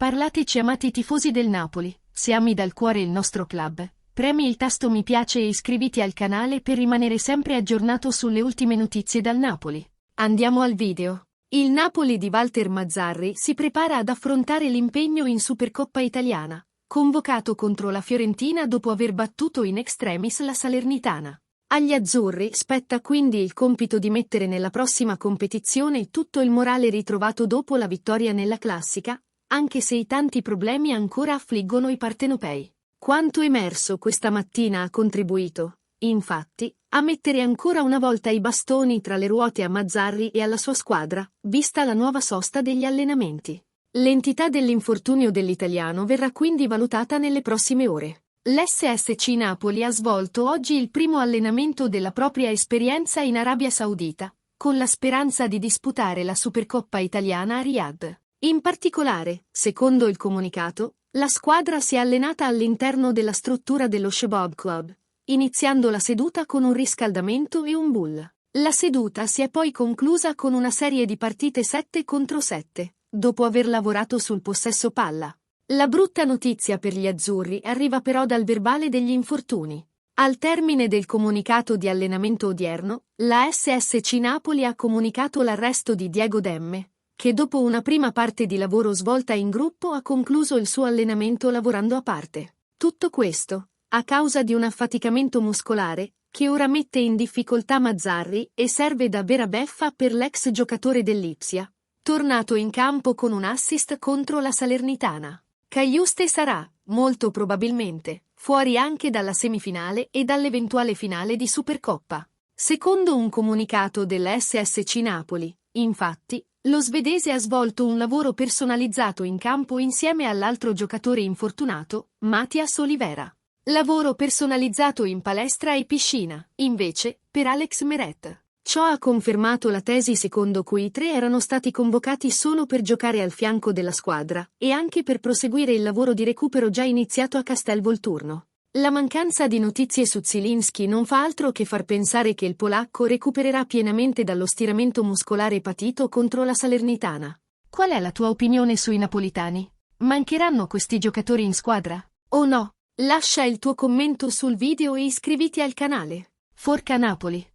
Parlateci amati tifosi del Napoli, se ami dal cuore il nostro club, premi il tasto mi piace e iscriviti al canale per rimanere sempre aggiornato sulle ultime notizie dal Napoli. Andiamo al video. Il Napoli di Walter Mazzarri si prepara ad affrontare l'impegno in Supercoppa italiana, convocato contro la Fiorentina dopo aver battuto in extremis la Salernitana. Agli azzurri spetta quindi il compito di mettere nella prossima competizione tutto il morale ritrovato dopo la vittoria nella classica, anche se i tanti problemi ancora affliggono i partenopei. Quanto emerso questa mattina ha contribuito, infatti, a mettere ancora una volta i bastoni tra le ruote a Mazzarri e alla sua squadra, vista la nuova sosta degli allenamenti. L'entità dell'infortunio dell'italiano verrà quindi valutata nelle prossime ore. L'SSC Napoli ha svolto oggi il primo allenamento della propria esperienza in Arabia Saudita, con la speranza di disputare la Supercoppa italiana a Riyadh. In particolare, secondo il comunicato, la squadra si è allenata all'interno della struttura dello Shabab Club, iniziando la seduta con un riscaldamento e un bull. La seduta si è poi conclusa con una serie di partite 7 contro 7, dopo aver lavorato sul possesso palla. La brutta notizia per gli azzurri arriva però dal verbale degli infortuni. Al termine del comunicato di allenamento odierno, la SSC Napoli ha comunicato l'arresto di Diego Demme, che dopo una prima parte di lavoro svolta in gruppo ha concluso il suo allenamento lavorando a parte. Tutto questo, a causa di un affaticamento muscolare, che ora mette in difficoltà Mazzarri e serve da vera beffa per l'ex giocatore dell'Ipsia, tornato in campo con un assist contro la Salernitana. Cagliuste sarà, molto probabilmente, fuori anche dalla semifinale e dall'eventuale finale di Supercoppa. Secondo un comunicato della SSC Napoli, infatti, lo svedese ha svolto un lavoro personalizzato in campo insieme all'altro giocatore infortunato, Matias Olivera. Lavoro personalizzato in palestra e piscina, invece, per Alex Meret. Ciò ha confermato la tesi secondo cui i tre erano stati convocati solo per giocare al fianco della squadra e anche per proseguire il lavoro di recupero già iniziato a Castel Volturno. La mancanza di notizie su Zielinski non fa altro che far pensare che il polacco recupererà pienamente dallo stiramento muscolare patito contro la Salernitana. Qual è la tua opinione sui napolitani? Mancheranno questi giocatori in squadra? O no? Lascia il tuo commento sul video e iscriviti al canale. Forca Napoli!